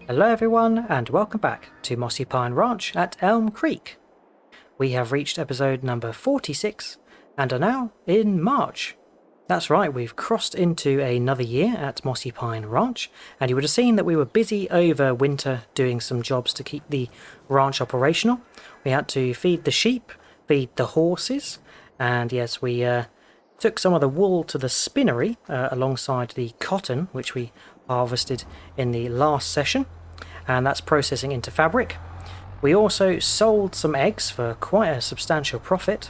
Hello everyone and welcome back to Mossy Pine Ranch at Elm Creek. We have reached episode number 46 and are now in March. That's right, we've crossed into another year at Mossy Pine Ranch, and you would have seen that we were busy over winter doing some jobs to keep the ranch operational. We had to feed the sheep, feed the horses, and yes, we took some of the wool to the spinnery alongside the cotton which we harvested in the last session, and that's processing into fabric. We also sold some eggs for quite a substantial profit,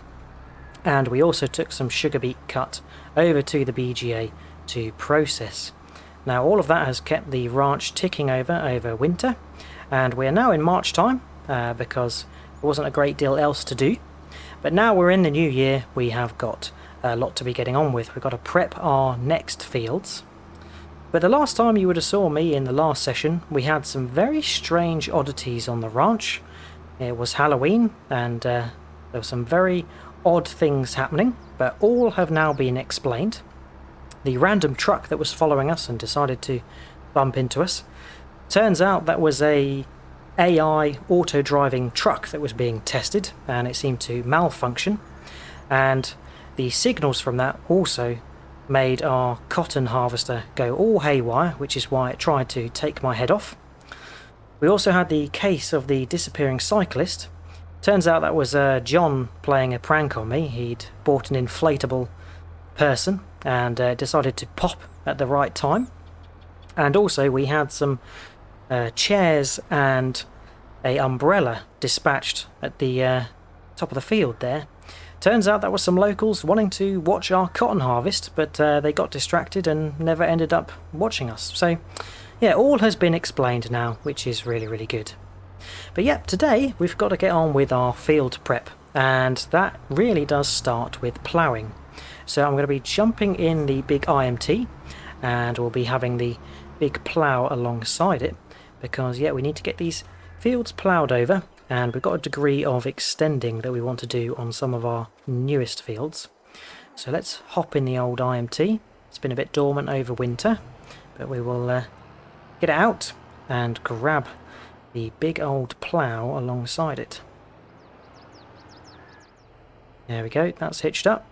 and we also took some sugar beet cut over to the BGA to process. Now all of that has kept the ranch ticking over winter, and we are now in March time because there wasn't a great deal else to do. But now we're in the new year, we have got a lot to be getting on with. We've got to prep our next fields. But the last time you would have saw me in the last session, we had some very strange oddities on the ranch. It was Halloween, and there were some very odd things happening, but all have now been explained. The random truck that was following us and decided to bump into us, turns out that was a AI auto-driving truck that was being tested, and it seemed to malfunction, and the signals from that also made our cotton harvester go all haywire, which is why it tried to take my head off. We also had the case of the disappearing cyclist. Turns out that was John playing a prank on me. He'd bought an inflatable person and decided to pop at the right time. And also we had some chairs and a umbrella dispatched at the top of the field there. Turns out that was some locals wanting to watch our cotton harvest, but they got distracted and never ended up watching us. So yeah, all has been explained now, which is really, really good. But yeah, today we've got to get on with our field prep, and that really does start with ploughing. So I'm going to be jumping in the big IMT, and we'll be having the big plough alongside it, because yeah, we need to get these fields ploughed over, and we've got a degree of extending that we want to do on some of our newest fields. So let's hop in the old IMT. It's been a bit dormant over winter, but we will get it out and grab the big old plough alongside it. There we go, that's hitched up.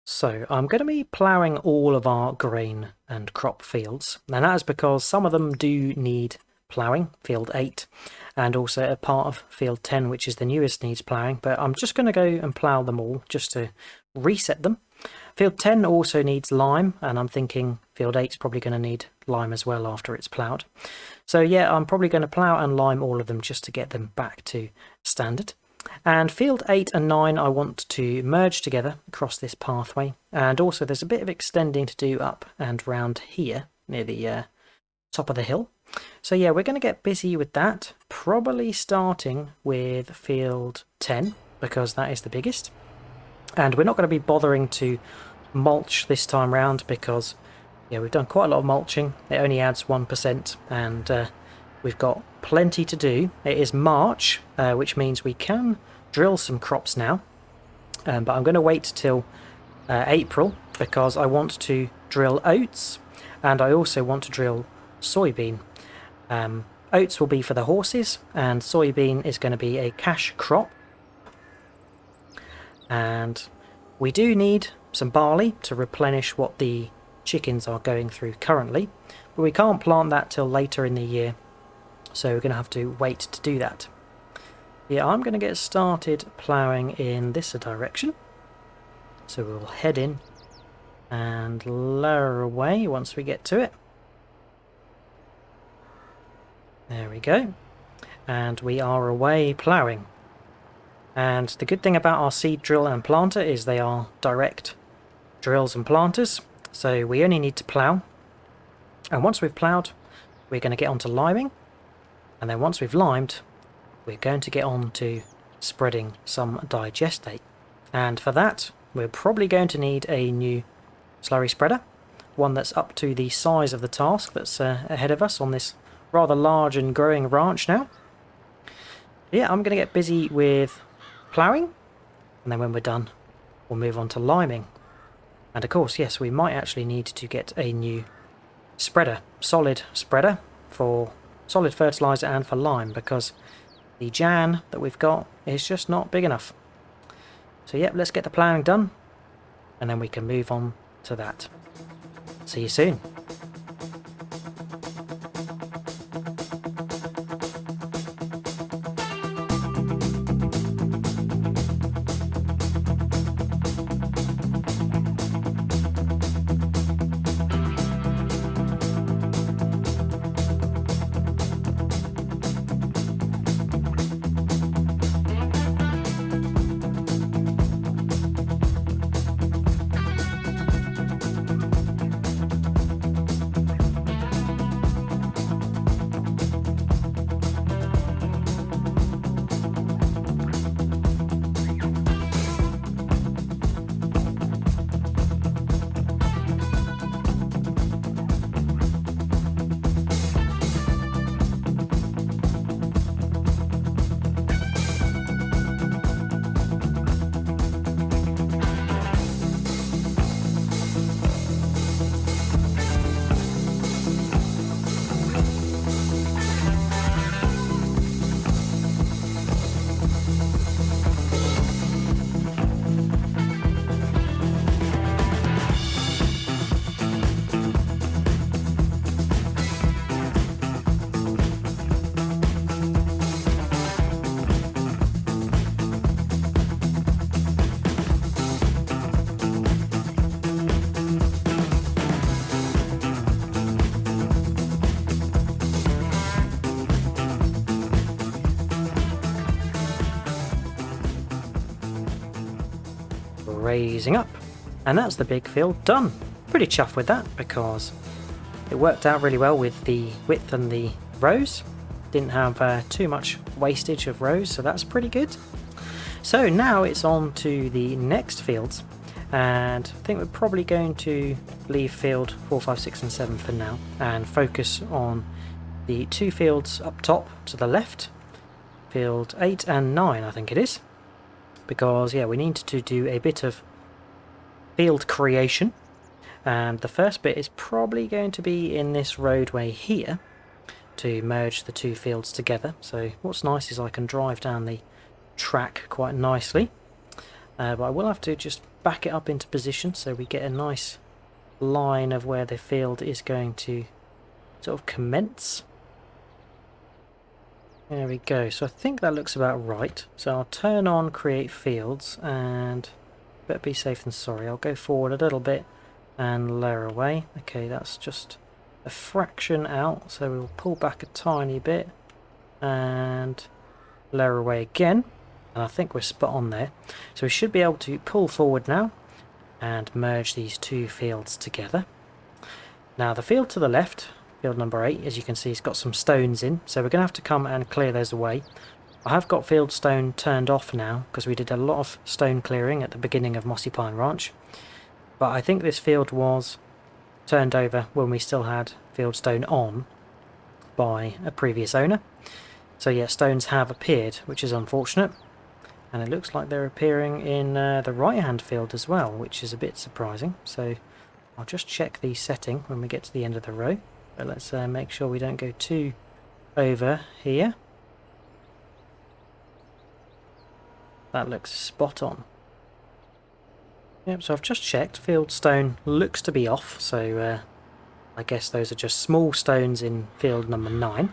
So I'm going to be ploughing all of our grain and crop fields, and that is because some of them do need ploughing, field 8, and also a part of field 10, which is the newest, needs ploughing, but I'm just going to go and plough them all just to reset them. Field 10 also needs lime, and I'm thinking field 8 is probably going to need lime as well after it's ploughed. So yeah, I'm probably going to plough and lime all of them just to get them back to standard. And field 8 and 9 I want to merge together across this pathway, and also there's a bit of extending to do up and round here near the top of the hill. So yeah, we're going to get busy with that, probably starting with field 10 because that is the biggest. And we're not going to be bothering to mulch this time round because yeah, we've done quite a lot of mulching. It only adds 1%, and we've got plenty to do. It is March, which means we can drill some crops now, but I'm going to wait till April because I want to drill oats, and I also want to drill soybean. Oats will be for the horses, and soybean is going to be a cash crop. And we do need some barley to replenish what the chickens are going through currently, but we can't plant that till later in the year, so we're going to have to wait to do that. Yeah, I'm going to get started ploughing in this direction, so we'll head in and lower away once we get to it. There we go, and we are away ploughing. And the good thing about our seed drill and planter is they are direct drills and planters, so we only need to plough, and once we've ploughed we're going to get on to liming, and then once we've limed we're going to get on to spreading some digestate. And for that we're probably going to need a new slurry spreader, one that's up to the size of the task that's ahead of us on this rather large and growing ranch now. Yeah, I'm going to get busy with ploughing, and then when we're done we'll move on to liming. And of course, yes, we might actually need to get a new spreader, solid spreader for solid fertiliser and for lime, because the jan that we've got is just not big enough. So yep, let's get the ploughing done, and then we can move on to that. See you soon. Raising up, and that's the big field done. Pretty chuffed with that, because it worked out really well with the width and the rows. Didn't have too much wastage of rows, so that's pretty good. So now it's on to the next fields, and I think we're probably going to leave field 4, 5, 6 and 7 for now and focus on the 2 fields up top to the left, field 8 and 9 I think it is, because yeah, we need to do a bit of field creation, and the first bit is probably going to be in this roadway here to merge the 2 fields together. So what's nice is I can drive down the track quite nicely, but I will have to just back it up into position so we get a nice line of where the field is going to sort of commence. There we go, so I think that looks about right. So I'll turn on create fields, and better be safe than sorry, I'll go forward a little bit and lower away. Okay, that's just a fraction out, so we'll pull back a tiny bit and lower away again, and I think we're spot on there. So we should be able to pull forward now and merge these 2 fields together. Now the field to the left, field number 8, as you can see, it's got some stones in, so we're going to have to come and clear those away. I have got field stone turned off now because we did a lot of stone clearing at the beginning of Mossy Pine Ranch, but I think this field was turned over when we still had field stone on by a previous owner. So yeah, stones have appeared, which is unfortunate, and it looks like they're appearing in the right hand field as well, which is a bit surprising. So I'll just check the setting when we get to the end of the row. But let's make sure we don't go too over here. That looks spot on. Yep, so I've just checked. Field stone looks to be off, so I guess those are just small stones in field number 9.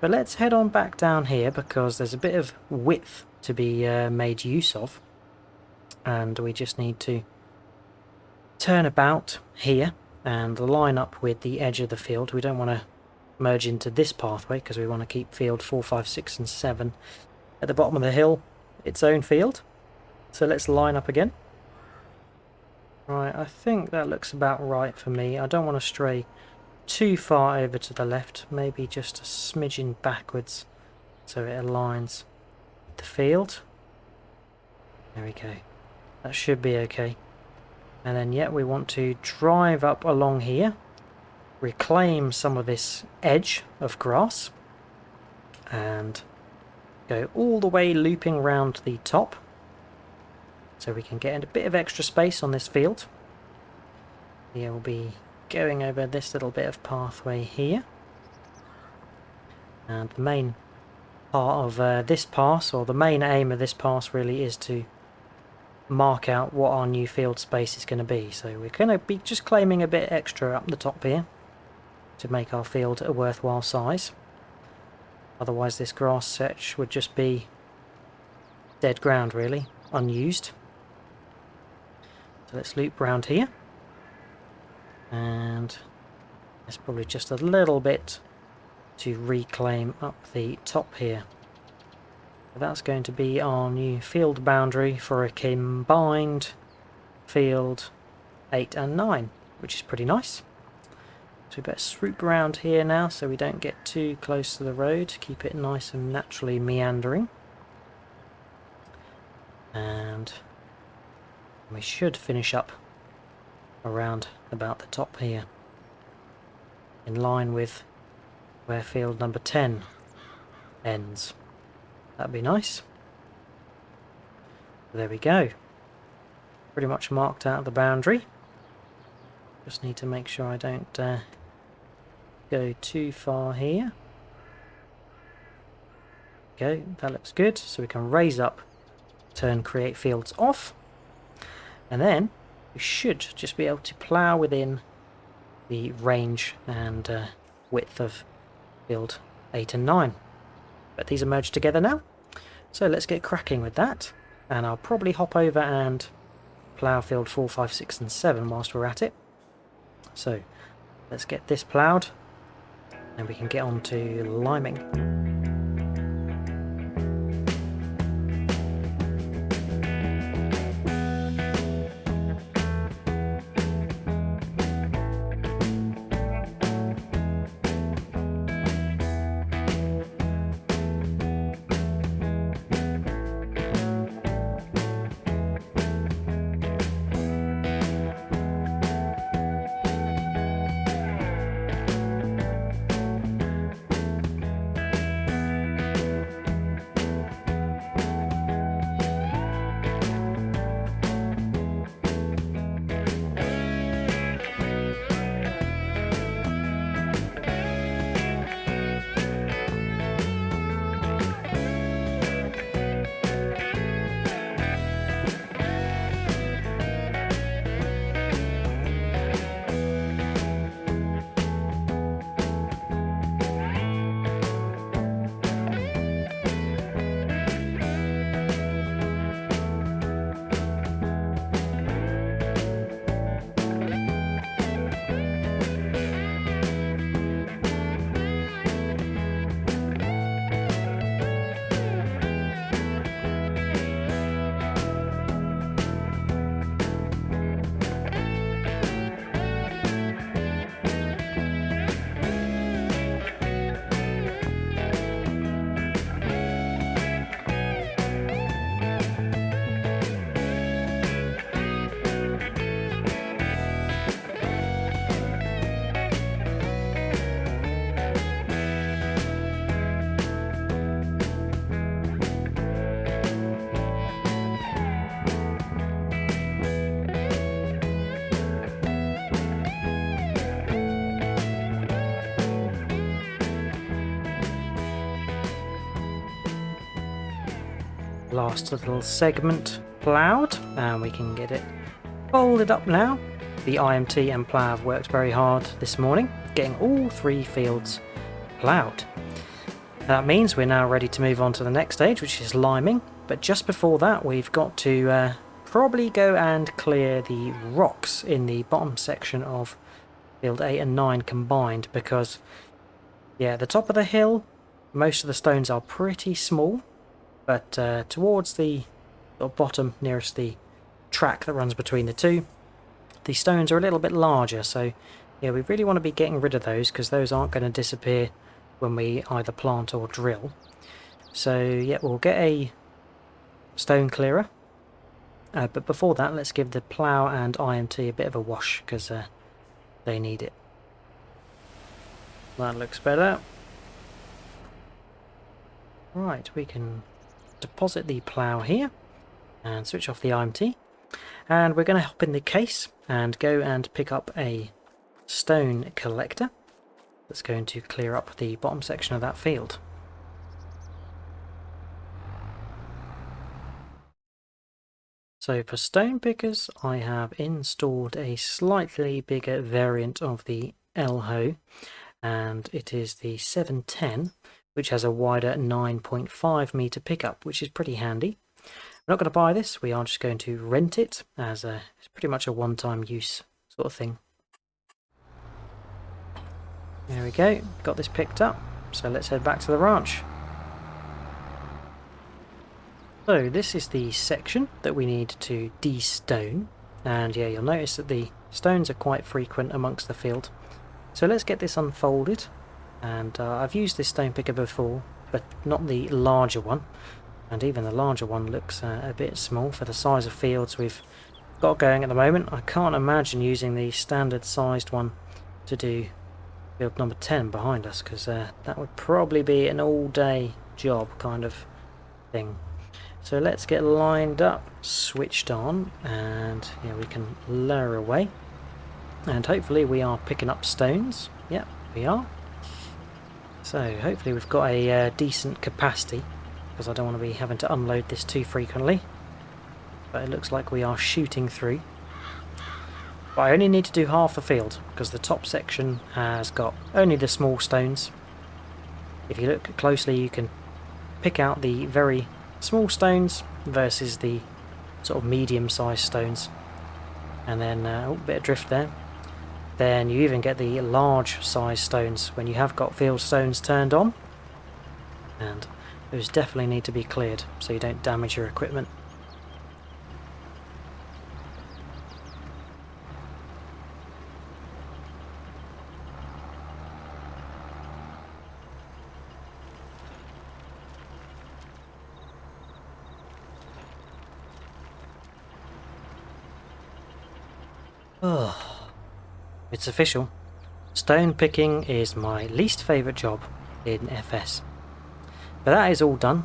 But let's head on back down here, because there's a bit of width to be made use of. And we just need to turn about here and line up with the edge of the field. We don't want to merge into this pathway because we want to keep field 4, 5, 6 and 7 at the bottom of the hill its own field. So let's line up again. Right, I think that looks about right for me. I don't want to stray too far over to the left, maybe just a smidgen backwards so it aligns with the field. There we go. That should be okay. And then yeah, we want to drive up along here, reclaim some of this edge of grass, and go all the way looping around the top so we can get a bit of extra space on this field. Yeah, we'll be going over this little bit of pathway here. And the main part of this pass, or the main aim of this pass really, is to mark out what our new field space is going to be. So we're going to be just claiming a bit extra up the top here to make our field a worthwhile size. Otherwise this grass setch would just be dead ground really, unused. So let's loop round here, and there's probably just a little bit to reclaim up the top here. That's going to be our new field boundary for a combined field 8 and 9, which is pretty nice. So we better swoop around here now so we don't get too close to the road, keep it nice and naturally meandering. And we should finish up around about the top here, in line with where field number 10 ends. That'd be nice. There we go. Pretty much marked out the boundary. Just need to make sure I don't go too far here. Okay, that looks good. So we can raise up, turn create fields off, and then we should just be able to plough within the range and width of field 8 and 9. But these are merged together now. So let's get cracking with that, and I'll probably hop over and plough field 4, 5, 6 and 7 whilst we're at it. So let's get this ploughed and we can get on to liming. Last little segment ploughed, and we can get it folded up now. The IMT and plough have worked very hard this morning, getting all 3 fields ploughed. That means we're now ready to move on to the next stage, which is liming. But just before that, we've got to probably go and clear the rocks in the bottom section of field 8 and 9 combined, because yeah, the top of the hill, most of the stones are pretty small. But towards the bottom, nearest the track that runs between the two, the stones are a little bit larger. So yeah, we really want to be getting rid of those, because those aren't going to disappear when we either plant or drill. So yeah, we'll get a stone clearer. But before that, let's give the plough and IMT a bit of a wash, because they need it. That looks better. Right, we can deposit the plough here and switch off the IMT, and we're going to hop in the case and go and pick up a stone collector. that's going to clear up the bottom section of that field. So for stone pickers, I have installed a slightly bigger variant of the L-hoe, and it is the 710, which has a wider 9.5 meter pickup, which is pretty handy. We're not going to buy this, we are just going to rent it, as it's pretty much a one-time use sort of thing. There we go, got this picked up, so let's head back to the ranch. So this is the section that we need to de-stone, and yeah, you'll notice that the stones are quite frequent amongst the field. So let's get this unfolded, and I've used this stone picker before, but not the larger one, and even the larger one looks a bit small for the size of fields we've got going at the moment. I can't imagine using the standard sized one to do field number 10 behind us, because that would probably be an all-day job kind of thing. So let's get lined up, switched on, and yeah, we can lower away. And hopefully we are picking up stones. Yep, we are. So hopefully we've got a decent capacity, because I don't want to be having to unload this too frequently. But it looks like we are shooting through. But I only need to do half the field, because the top section has got only the small stones. If you look closely, you can pick out the very small stones versus the sort of medium-sized stones, and then a bit of drift there. Then you even get the large-sized stones when you have got field stones turned on, and those definitely need to be cleared so you don't damage your equipment. Oh, it's official. Stone picking is my least favourite job in FS. But that is all done,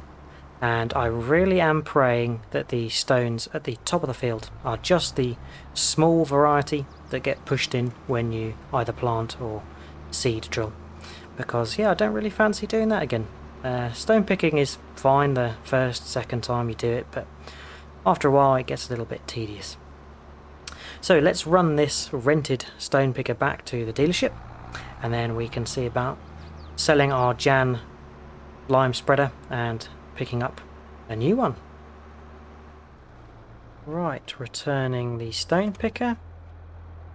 and I really am praying that the stones at the top of the field are just the small variety that get pushed in when you either plant or seed drill. Because yeah, I don't really fancy doing that again. Stone picking is fine the first, second time you do it, but after a while it gets a little bit tedious. So let's run this rented stone picker back to the dealership, and then we can see about selling our Jan lime spreader and picking up a new one. Right, returning the stone picker.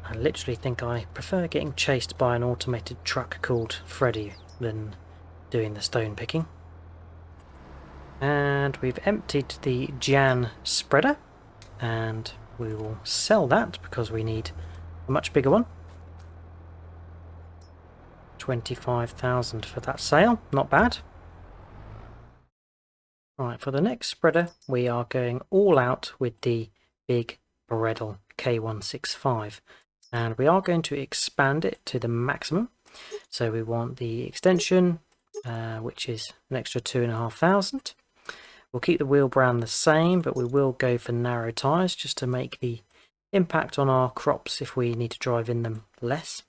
I literally think I prefer getting chased by an automated truck called Freddy than doing the stone picking. And we've emptied the Jan spreader, and we will sell that because we need a much bigger one. 25,000 for that sale, not bad. Right, for the next spreader we are going all out with the big Bredel K165, and we are going to expand it to the maximum. So we want the extension, which is an extra 2,500. We'll keep the wheel brand the same, but we will go for narrow tyres just to make the impact on our crops if we need to drive in them less.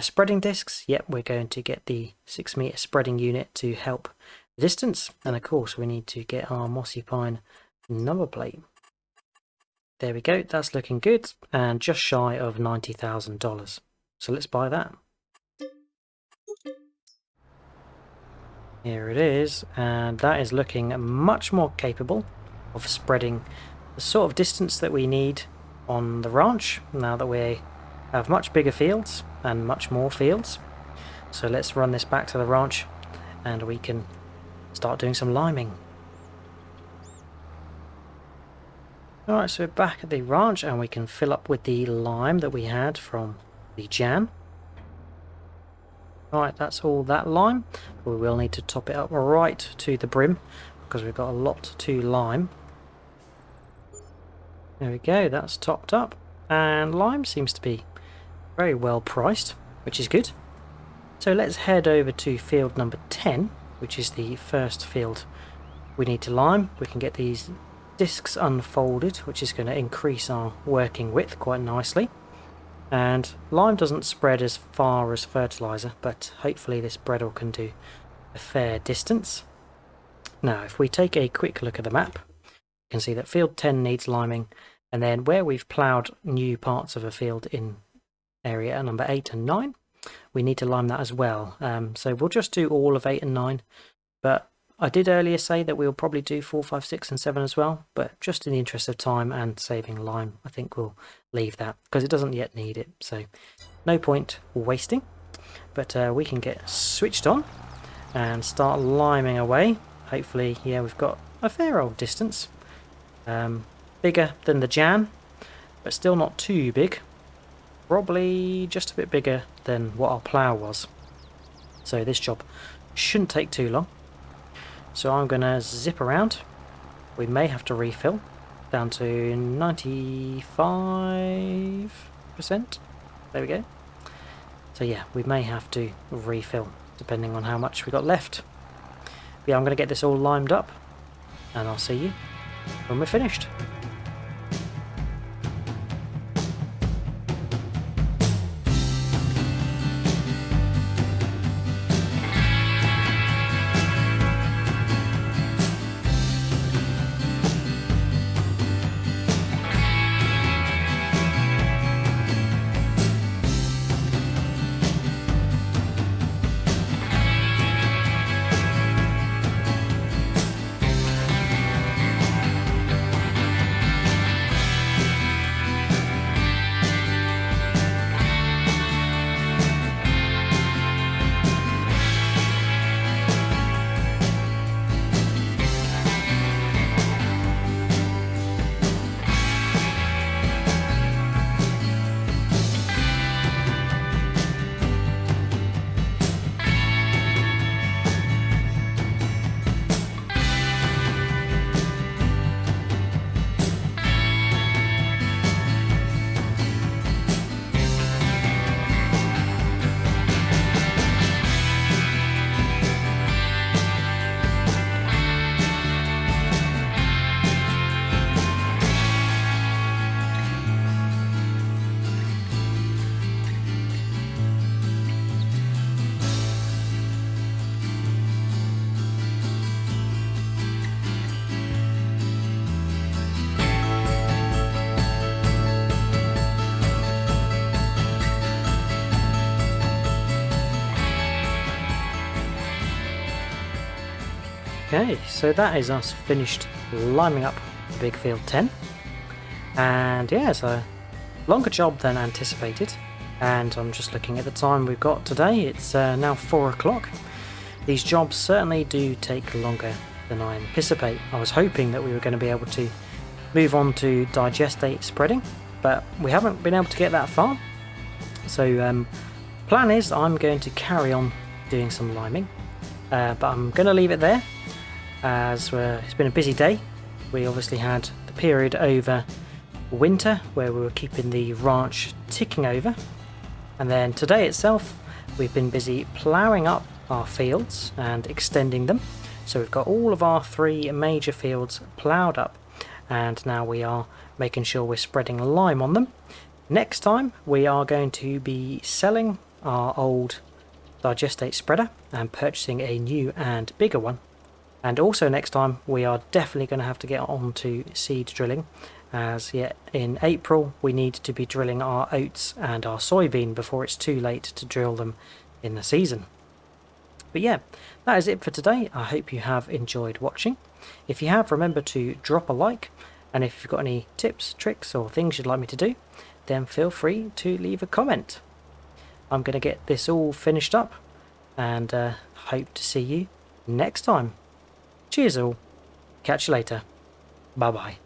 Spreading discs, yep, we're going to get the 6 metre spreading unit to help the distance, and of course we need to get our Mossy Pine number plate. There we go, that's looking good, and just shy of $90,000. So let's buy that. Here it is, and that is looking much more capable of spreading the sort of distance that we need on the ranch now that we have much bigger fields and much more fields. So let's run this back to the ranch and we can start doing some liming. Alright, so we're back at the ranch and we can fill up with the lime that we had from the Jan. Right, that's all that lime. We will need to top it up right to the brim because we've got a lot to lime. There we go, that's topped up, and lime seems to be very well priced, which is good. So let's head over to field number 10, which is the first field we need to lime. We can get these discs unfolded, which is going to increase our working width quite nicely. And lime doesn't spread as far as fertiliser, but hopefully this bredel can do a fair distance. Now if we take a quick look at the map, you can see that field 10 needs liming, and then where we've ploughed new parts of a field in area number 8 and 9, we need to lime that as well. So we'll just do all of 8 and 9, but I did earlier say that we'll probably do 4, 5, 6 and 7 as well, but just in the interest of time and saving lime, I think we'll leave that because it doesn't yet need it, so no point wasting. But we can get switched on and start liming away. Hopefully, yeah, we've got a fair old distance. Bigger than the Jan, but still not too big. Probably just a bit bigger than what our plough was. So this job shouldn't take too long. So I'm going to zip around. We may have to refill down to 95%. There we go. So yeah, we may have to refill depending on how much we got left. Yeah, I'm going to get this all limed up and I'll see you when we're finished. Okay, so that is us finished liming up the big field 10, and yeah, it's a longer job than anticipated, and I'm just looking at the time we've got today. It's now 4 o'clock. These jobs certainly do take longer than I anticipate. I was hoping that we were going to be able to move on to digestate spreading, but we haven't been able to get that far. So plan is I'm going to carry on doing some liming, but I'm going to leave it there as it's been a busy day. We obviously had the period over winter where we were keeping the ranch ticking over, and then today itself we've been busy ploughing up our fields and extending them. So we've got all of our 3 major fields ploughed up, and now we are making sure we're spreading lime on them. Next time we are going to be selling our old digestate spreader and purchasing a new and bigger one. And also next time we are definitely going to have to get on to seed drilling, as yet in April we need to be drilling our oats and our soybean before it's too late to drill them in the season. But yeah, that is it for today. I hope you have enjoyed watching. If you have, remember to drop a like, and if you've got any tips, tricks or things you'd like me to do, then feel free to leave a comment. I'm going to get this all finished up and hope to see you next time. Cheers all. Catch you later. Bye bye.